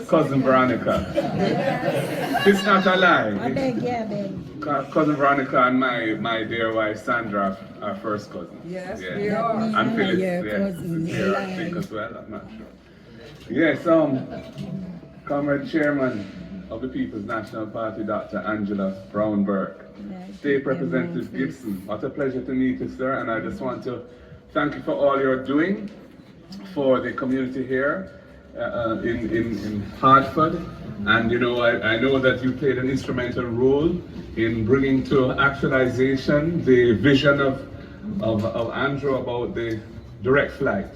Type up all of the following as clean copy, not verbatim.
Cousin Veronica. It's not a lie. I beg, yeah, I beg. Cousin Veronica and my dear wife Sandra are first cousins. Yes, yeah. we are. And Phyllis, Your yes, cousin, here, I lie. think as well, I'm not sure. Yes, Comrade Chairman of the People's National Party, Dr. Angela Brown-Burke. State Representative Gibson, what a pleasure to meet you, sir, and I just want to thank you for all you're doing for the community here in Hartford. And you know, I know that you played an instrumental role in bringing to actualization the vision of Andrew about the direct flight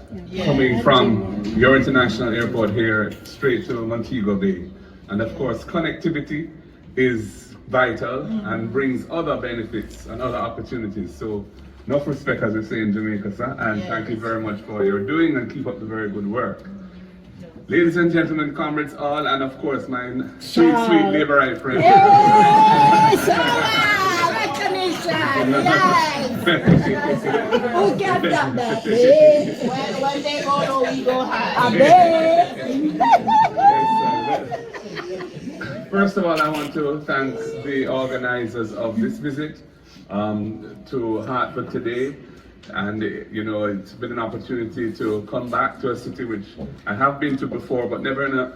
coming from your international airport here straight to Montego Bay. And of course, connectivity is vital and brings other benefits and other opportunities. So, enough respect, as we say in Jamaica, sir, and thank you very much for what you're doing and keep up the very good work. Ladies and gentlemen, comrades all, and of course my sweet Labourite friend. Who can stop that? When they go low, we go high. First of all, I want to thank the organizers of this visit to Hartford today. And you know, it's been an opportunity to come back to a city which I have been to before, but never in an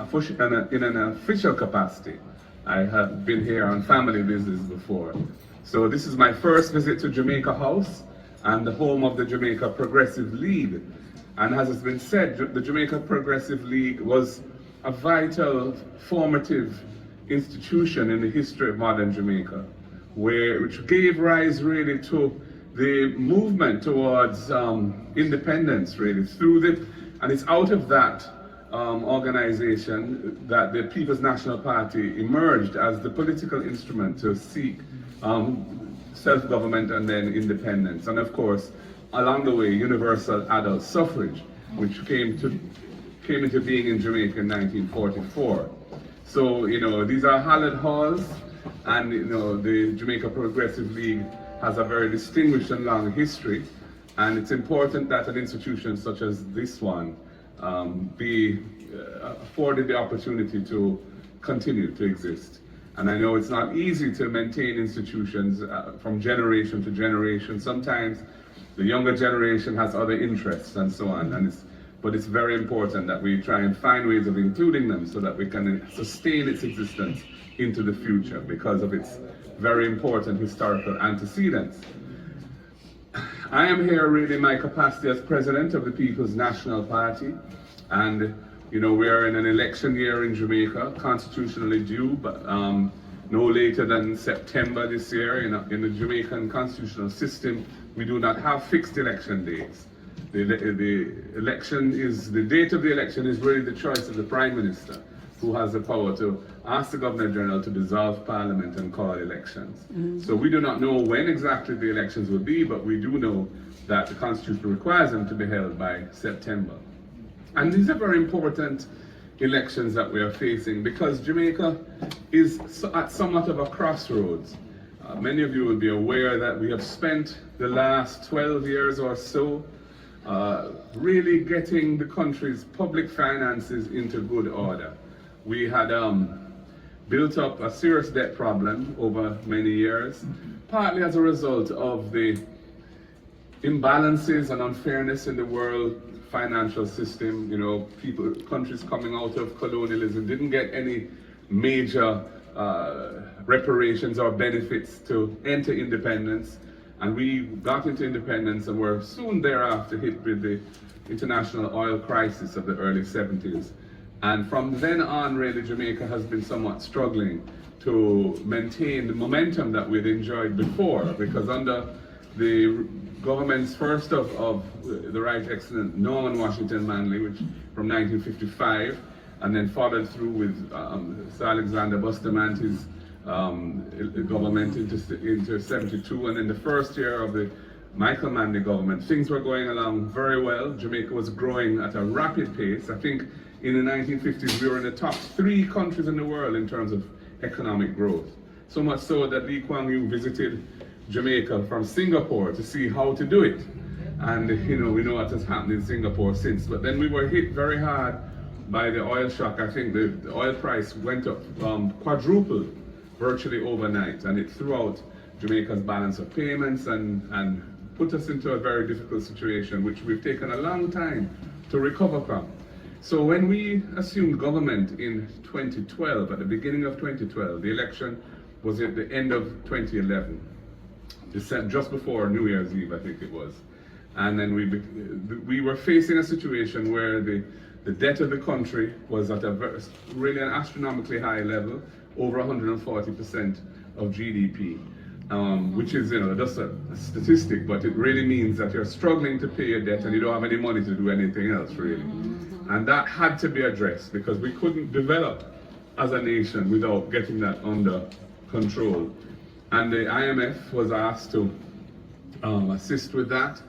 official capacity. I have been here on family business before. So this is my first visit to Jamaica House and the home of the Jamaica Progressive League. And as has been said, the Jamaica Progressive League was a vital, formative institution in the history of modern Jamaica, which gave rise really to the movement towards independence, really, and it's out of that organization that the People's National Party emerged as the political instrument to seek self-government and then independence. And of course, along the way, universal adult suffrage, which came into being in Jamaica in 1944. So, you know, these are hallowed halls, and you know, the Jamaica Progressive League has a very distinguished and long history, and it's important that an institution such as this one be afforded the opportunity to continue to exist. And I know it's not easy to maintain institutions from generation to generation. Sometimes the younger generation has other interests and so on, but it's very important that we try and find ways of including them so that we can sustain its existence into the future because of its very important historical antecedents. I am here really in my capacity as president of the People's National Party, and you know, we are in an election year in Jamaica, constitutionally due, but no later than September this year. In the Jamaican constitutional system, we do not have fixed election dates. The date of the election is really the choice of the Prime Minister, who has the power to ask the Governor General to dissolve Parliament and call elections. So we do not know when exactly the elections will be, but we do know that the Constitution requires them to be held by September. And these are very important elections that we are facing because Jamaica is at somewhat of a crossroads. Many of you will be aware that we have spent the last 12 years or so really getting the country's public finances into good order. We had built up a serious debt problem over many years, partly as a result of the imbalances and unfairness in the world financial system. You know, countries coming out of colonialism didn't get any major reparations or benefits to enter independence, and we got into independence and were soon thereafter hit with the international oil crisis of the early 70s. And from then on, really, Jamaica has been somewhat struggling to maintain the momentum that we'd enjoyed before, because under the governments first of the Right Excellent Norman Washington Manley, which from 1955, and then followed through with Sir Alexander Bustamante's government into 72, and in the first year of the Michael Manley government, things were going along very well. Jamaica was growing at a rapid pace. I think in the 1950s we were in the top 3 countries in the world in terms of economic growth. So much so that Lee Kuan Yew visited Jamaica from Singapore to see how to do it. And you know, we know what has happened in Singapore since. But then we were hit very hard by the oil shock. I think the oil price went up, quadrupled virtually overnight, and it threw out Jamaica's balance of payments and put us into a very difficult situation, which we've taken a long time to recover from. So when we assumed government in 2012, at the beginning of 2012, the election was at the end of 2011, just before New Year's Eve, I think it was. And then we were facing a situation where the debt of the country was at really an astronomically high level, over 140% of GDP, which is, just a statistic, but it really means that you're struggling to pay your debt and you don't have any money to do anything else, really. And that had to be addressed because we couldn't develop as a nation without getting that under control. And the IMF was asked to assist with that.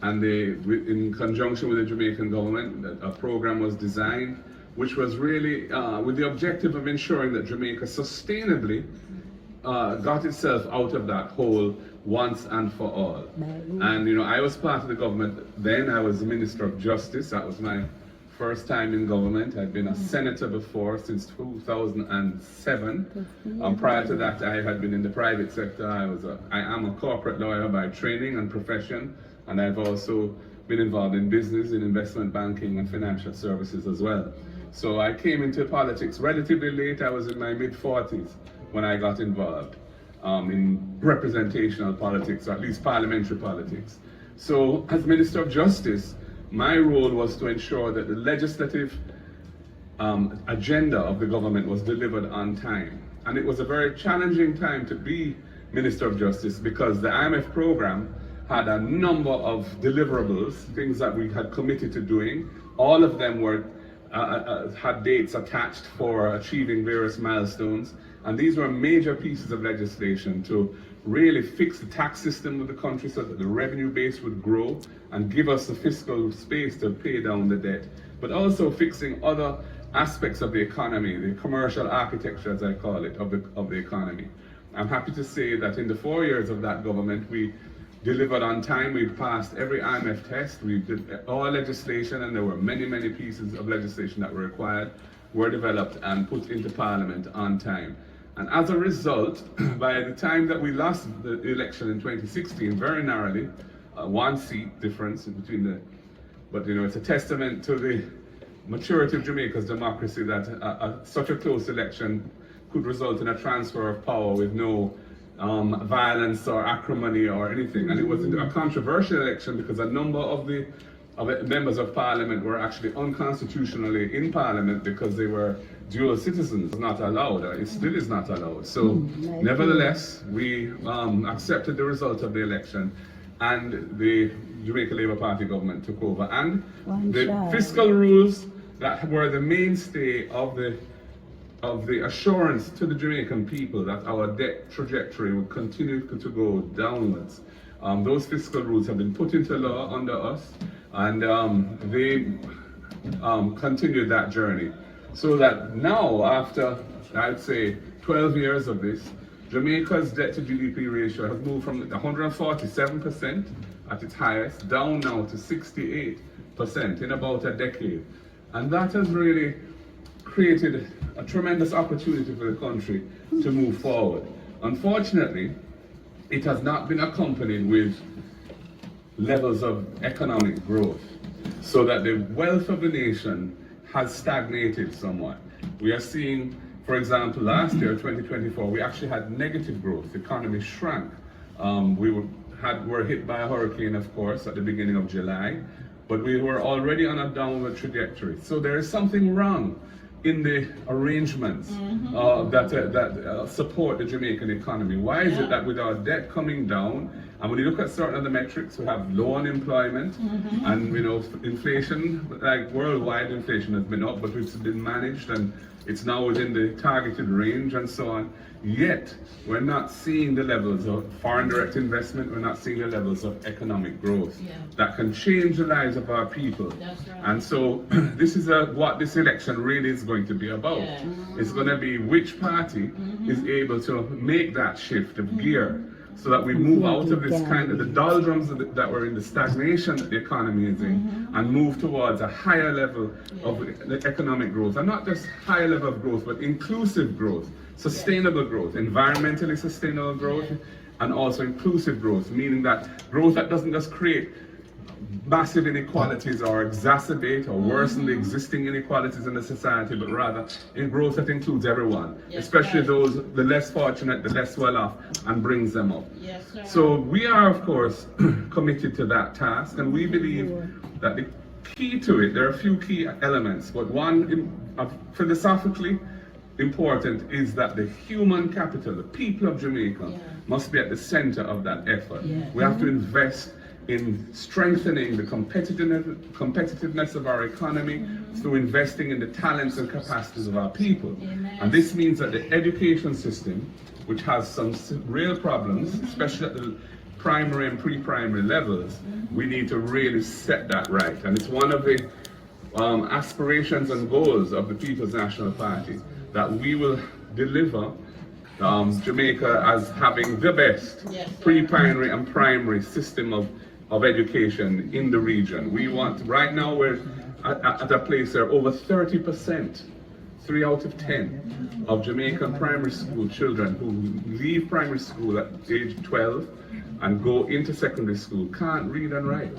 And in conjunction with the Jamaican government, a program was designed, which was really with the objective of ensuring that Jamaica sustainably got itself out of that hole once and for all. And I was part of the government then. I was the Minister of Justice. That was my first time in government. I'd been a senator before since 2007. Prior to that, I had been in the private sector. I am a corporate lawyer by training and profession. And I've also been involved in business, in investment banking and financial services as well. So I came into politics relatively late. I was in my mid-40s when I got involved in representational politics, or at least parliamentary politics. So as Minister of Justice, my role was to ensure that the legislative agenda of the government was delivered on time. And it was a very challenging time to be Minister of Justice because the IMF program had a number of deliverables, things that we had committed to doing. All of them were had dates attached for achieving various milestones. And these were major pieces of legislation to really fix the tax system of the country so that the revenue base would grow and give us the fiscal space to pay down the debt. But also fixing other aspects of the economy, the commercial architecture, as I call it, of the economy. I'm happy to say that in the 4 years of that government, we delivered on time. We passed every IMF test. We did all legislation, and there were many, many pieces of legislation that were required, were developed and put into Parliament on time. And as a result, by the time that we lost the election in 2016, very narrowly, one seat difference between but it's a testament to the maturity of Jamaica's democracy that such a close election could result in a transfer of power with no violence or acrimony or anything. And it was a controversial election because a number of the members of Parliament were actually unconstitutionally in Parliament because they were dual citizens, not allowed, or it still is not allowed. So nevertheless, we accepted the result of the election and the Jamaica Labour Party government took over. And the fiscal rules that were the mainstay of the assurance to the Jamaican people that our debt trajectory would continue to go downwards. Those fiscal rules have been put into law under us, and they continued that journey. So that now, after, I'd say, 12 years of this, Jamaica's debt to GDP ratio has moved from 147% at its highest, down now to 68% in about a decade. And that has really created a tremendous opportunity for the country to move forward. Unfortunately, it has not been accompanied with levels of economic growth, so that the wealth of the nation has stagnated somewhat. We are seeing, for example, last year, 2024, we actually had negative growth. The economy shrank. We were hit by a hurricane, of course, at the beginning of July, but we were already on a downward trajectory. So there is something wrong in the arrangements that support the Jamaican economy. Why is it that with our debt coming down, and when you look at certain other metrics, we have low unemployment, and inflation, like worldwide inflation has been up, but it's been managed and it's now within the targeted range and so on. Yet, we're not seeing the levels of foreign direct investment, we're not seeing the levels of economic growth that can change the lives of our people. That's right. And so, this is what this election really is going to be about. It's going to be which party is able to make that shift of gear so that we move out of this kind of the doldrums that were in the stagnation that the economy is in, and move towards a higher level of economic growth, and not just higher level of growth, but inclusive growth, sustainable growth, environmentally sustainable growth, and also inclusive growth, meaning that growth that doesn't just create massive inequalities or exacerbate or worsen the existing inequalities in the society, but rather in growth that includes everyone, especially those, the less fortunate, the less well off, and brings them up. So we are, of course, committed to that task, and we believe that the key to it, there are a few key elements, but one philosophically important is that the human capital, the people of Jamaica, must be at the center of that effort. We have to invest in strengthening the competitiveness of our economy through investing in the talents and capacities of our people. And this means that the education system, which has some real problems, especially at the primary and pre-primary levels, we need to really set that right. And it's one of the aspirations and goals of the People's National Party that we will deliver Jamaica as having the best pre-primary and primary system of education in the region. We want, right now we're at a place where over 30%, 3 out of 10 of Jamaican primary school children who leave primary school at age 12 and go into secondary school can't read and write,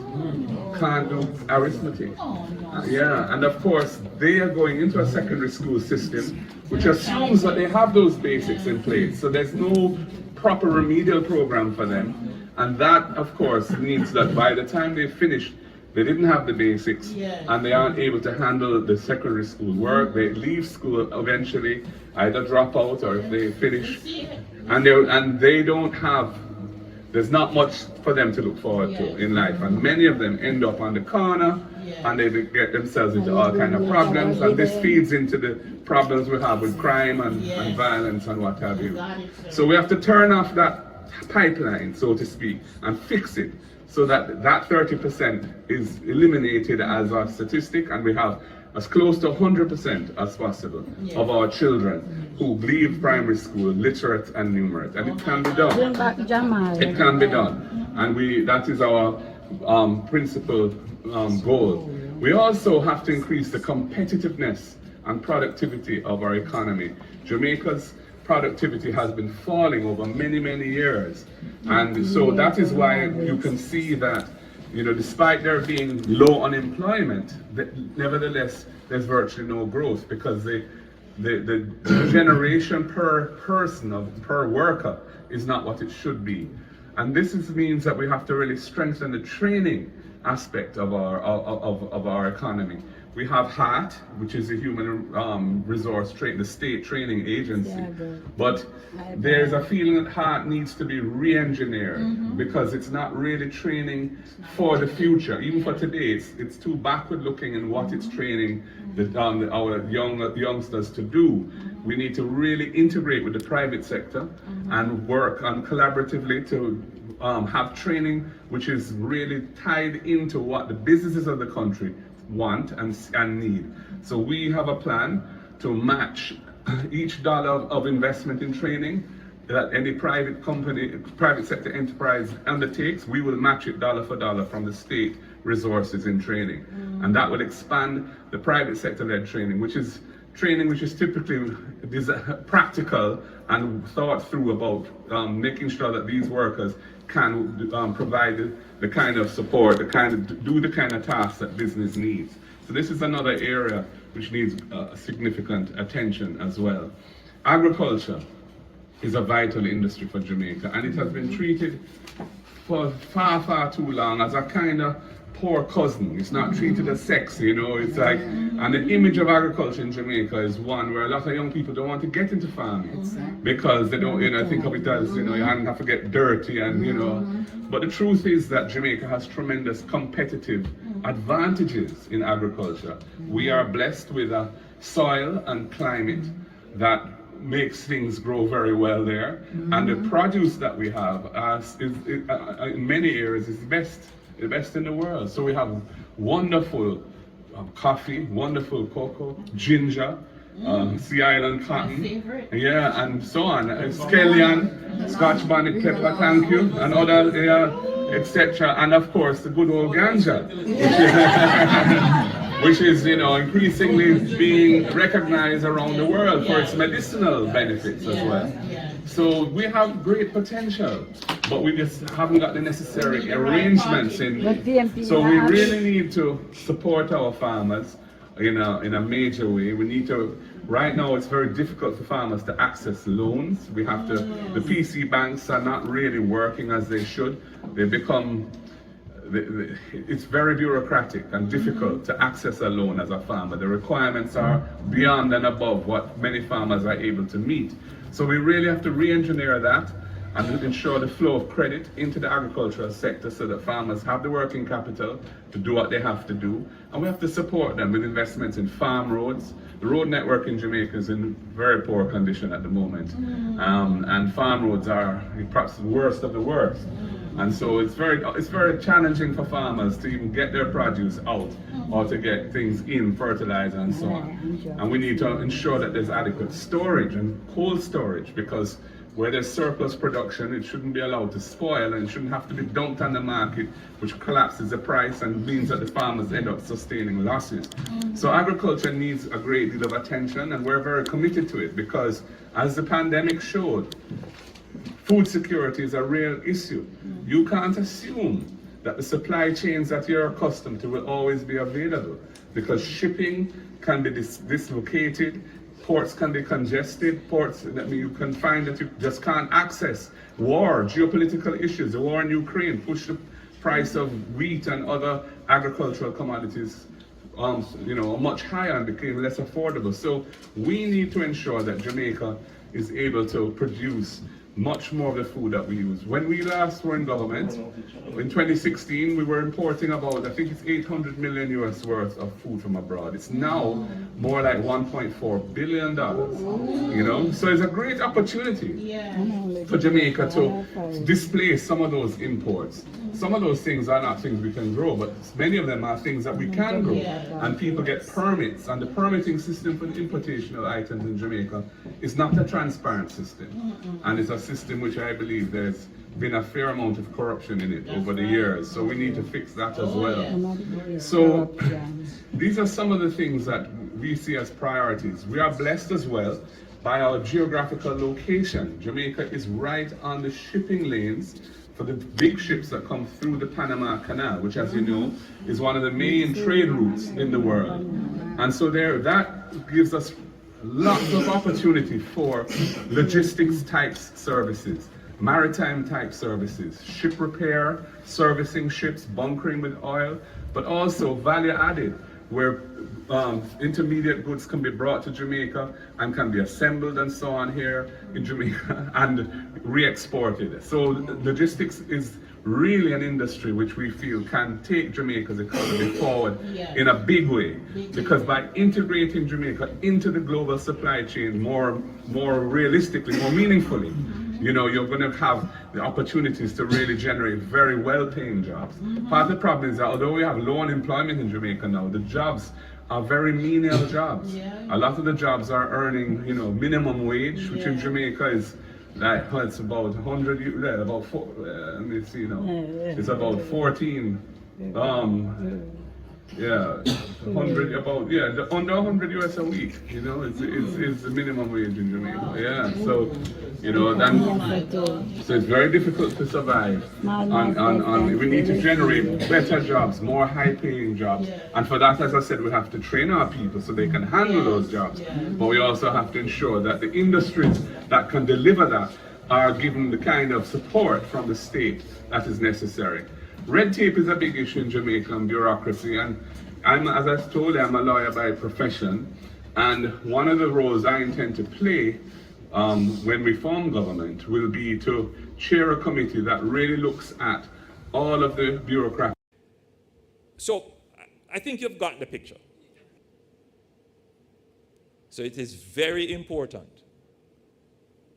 can't do arithmetic. And of course they are going into a secondary school system which assumes that they have those basics in place, so there's no proper remedial program for them. And that, of course, means that by the time they finish, they didn't have the basics, and they aren't able to handle the secondary school work. They leave school eventually, either drop out or if they finish, and they don't have, there's not much for them to look forward to in life. And many of them end up on the corner, and they get themselves into all kinds of problems, and this feeds into the problems we have with crime and violence and what have you. So we have to turn off that pipeline, so to speak, and fix it so that that 30% is eliminated as a statistic, and we have as close to 100% as possible of our children who leave primary school literate and numerate, and it can be done. It can be done, and that is our principal goal. We also have to increase the competitiveness and productivity of our economy. Jamaica's productivity has been falling over many years, and so that is why you can see that, you know, despite there being low unemployment, nevertheless there's virtually no growth, because the generation per person per worker is not what it should be. And this means that we have to really strengthen the training aspect of our economy. We have HAT, which is a human resource the state training agency, but there's a feeling that HAT needs to be re-engineered because it's not really training for the future. Even for today, it's too backward looking in what it's training our youngsters to do. We need to really integrate with the private sector and work on collaboratively to have training which is really tied into what the businesses of the country want and need. So we have a plan to match each dollar of investment in training that any private sector enterprise undertakes. We will match it dollar for dollar from the state resources in training, and that will expand the private sector-led training, which is typically practical and thought through about making sure that these workers can provide the kind of support, do the kind of tasks that business needs. So this is another area which needs significant attention as well. Agriculture is a vital industry for Jamaica, and it has been treated for far too long as a kind of poor cousin. It's not treated as sexy, you know. It's like, and the image of agriculture in Jamaica is one where a lot of young people don't want to get into farming because they don't, think of it as, you have to get dirty and, But the truth is that Jamaica has tremendous competitive advantages in agriculture. We are blessed with a soil and climate that makes things grow very well there, and the produce that we have in many areas is the best in the world. So we have wonderful coffee, wonderful cocoa, ginger, Sea Island My cotton, favorite. yeah, and so on. Scallion, Scotch bonnet pepper, thank you, and other, etc. And of course, the good old ganja, which is, increasingly being recognized around the world for its medicinal benefits as well. So we have great potential, but we just haven't got the necessary arrangements in. So we really need to support our farmers in a major way. We need to. Right now, it's very difficult for farmers to access loans. We have to. The PC banks are not really working as they should. They become. It's very bureaucratic and difficult to access a loan as a farmer. The requirements are beyond and above what many farmers are able to meet. So we really have to re-engineer that and ensure the flow of credit into the agricultural sector so that farmers have the working capital to do what they have to do. And we have to support them with investments in farm roads. The road network in Jamaica is in very poor condition at the moment. And farm roads are perhaps the worst of the worst. And so it's very challenging for farmers to even get their produce out or to get things in, fertilizer and so on. And we need to ensure that there's adequate storage and cold storage, because where there's surplus production, it shouldn't be allowed to spoil and it shouldn't have to be dumped on the market, which collapses the price and means that the farmers end up sustaining losses. So agriculture needs a great deal of attention, and we're very committed to it because, as the pandemic showed, food security is a real issue. You can't assume that the supply chains that you're accustomed to will always be available, because shipping can be dislocated, ports can be congested, you can find that you just can't access. War, geopolitical issues, the war in Ukraine pushed the price of wheat and other agricultural commodities much higher and became less affordable. So we need to ensure that Jamaica is able to produce much more of the food that we use. When we last were in government, in 2016, we were importing about, I think it's 800 million US worth of food from abroad. It's now more like $1.4 billion, So it's a great opportunity for Jamaica to displace some of those imports. Some of those things are not things we can grow, but many of them are things that we can grow. And people get permits, and the permitting system for the importation of items in Jamaica is not a transparent system. And it's a system which I believe there's been a fair amount of corruption in it over the years. So we need to fix that as well. So these are some of the things that we see as priorities. We are blessed as well by our geographical location. Jamaica is right on the shipping lanes for the big ships that come through the Panama Canal, which, as you know, is one of the main trade routes in the world. And so that gives us lots of opportunity for logistics type services, maritime type services, ship repair, servicing ships, bunkering with oil, but also value added, where intermediate goods can be brought to Jamaica and can be assembled and so on here in Jamaica and re-exported. So logistics is really an industry which we feel can take Jamaica's economy forward in a big way, because by integrating Jamaica into the global supply chain more realistically, more meaningfully, you're going to have the opportunities to really generate very well-paying jobs. Part of the problem is that although we have low unemployment in Jamaica now, the jobs are very menial jobs. A lot of the jobs are earning, minimum wage, which in Jamaica is like, it's about 100, let me see now. It's about 14, under 100 US a week, it's the minimum wage in Jamaica. So, so it's very difficult to survive. We need to generate better jobs, more high-paying jobs, and for that, as I said, we have to train our people so they can handle those jobs. But we also have to ensure that the industries that can deliver that are given the kind of support from the state that is necessary. Red tape is a big issue in Jamaica, and bureaucracy, and as I told you, I'm a lawyer by profession, and one of the roles I intend to play when we form government will be to chair a committee that really looks at all of the bureaucracy. So I think you've gotten the picture. So it is very important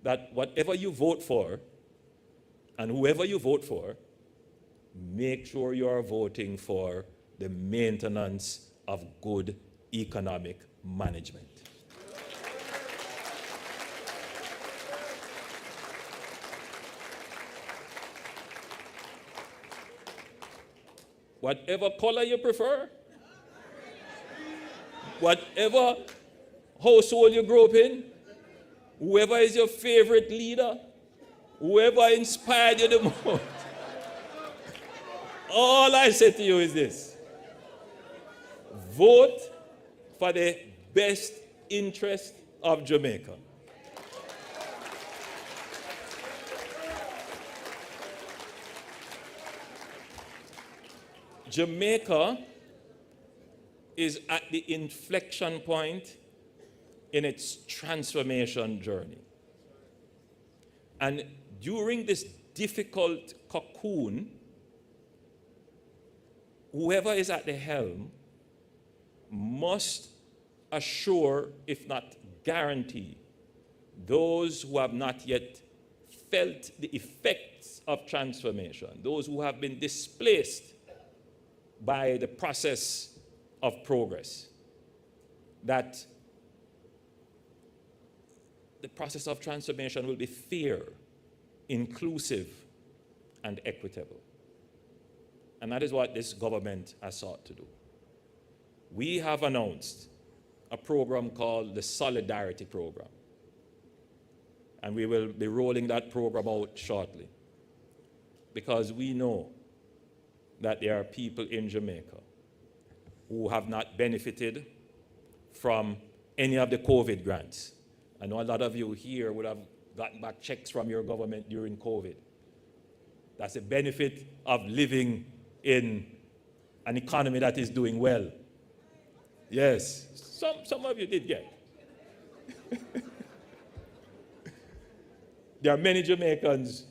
that whatever you vote for and whoever you vote for, make sure you are voting for the maintenance of good economic management. whatever color you prefer, whatever household you grew up in, whoever is your favorite leader, whoever inspired you the most. All I say to you is this: vote for the best interest of Jamaica. Jamaica is at the inflection point in its transformation journey. And during this difficult cocoon, whoever is at the helm must assure, if not guarantee, those who have not yet felt the effects of transformation, those who have been displaced by the process of progress, that the process of transformation will be fair, inclusive, and equitable. And that is what this government has sought to do. We have announced a program called the Solidarity Program. And we will be rolling that program out shortly, because we know that there are people in Jamaica who have not benefited from any of the COVID grants. I know a lot of you here would have gotten back checks from your government during COVID. That's the benefit of living in an economy that is doing well. Yes, some of you did get. There are many Jamaicans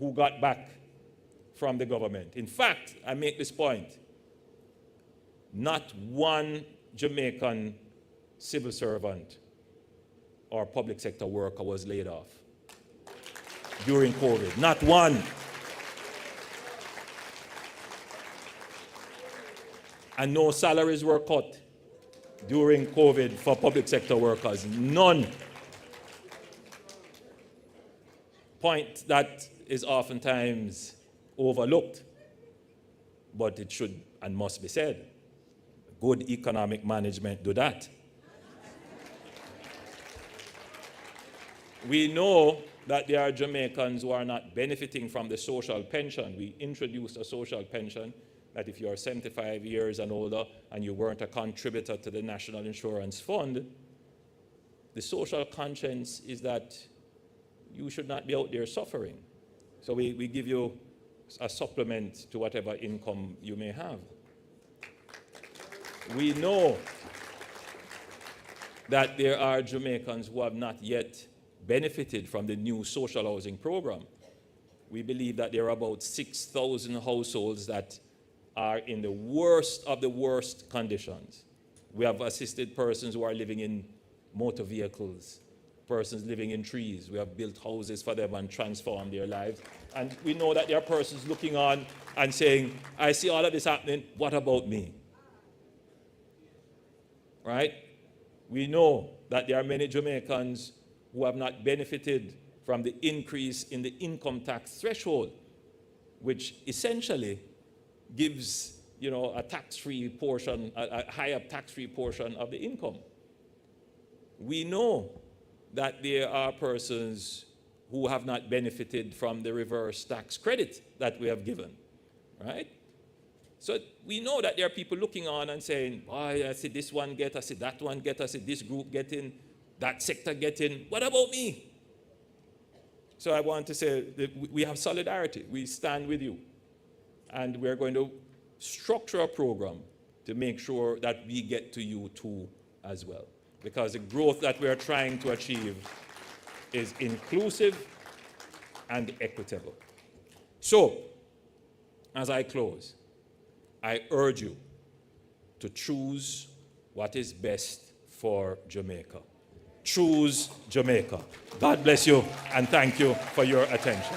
who got back from the government. In fact, I make this point: not one Jamaican civil servant or public sector worker was laid off during COVID. Not one. And no salaries were cut during COVID for public sector workers. None. Point that is oftentimes overlooked, but it should and must be said. Good economic management do that. We know that there are Jamaicans who are not benefiting from the social pension. We introduced a social pension that if you are 75 years and older and you weren't a contributor to the National Insurance Fund, the social conscience is that you should not be out there suffering. So we give you a supplement to whatever income you may have. We know that there are Jamaicans who have not yet benefited from the new social housing program. We believe that there are about 6,000 households that are in the worst of the worst conditions. We have assisted persons who are living in motor vehicles, persons living in trees. We have built houses for them and transformed their lives. And we know that there are persons looking on and saying, I see all of this happening, what about me? Right? We know that there are many Jamaicans who have not benefited from the increase in the income tax threshold, which essentially gives, a tax-free portion, a higher tax-free portion of the income. We know that there are persons who have not benefited from the reverse tax credit that we have given, right? So we know that there are people looking on and saying, boy, I see this one get, I see that one get, I see this group getting, that sector getting, what about me? So I want to say that we have solidarity. We stand with you. And we're going to structure a program to make sure that we get to you too as well. Because the growth that we're trying to achieve is inclusive and equitable. So, as I close, I urge you to choose what is best for Jamaica. Choose Jamaica. God bless you, and thank you for your attention.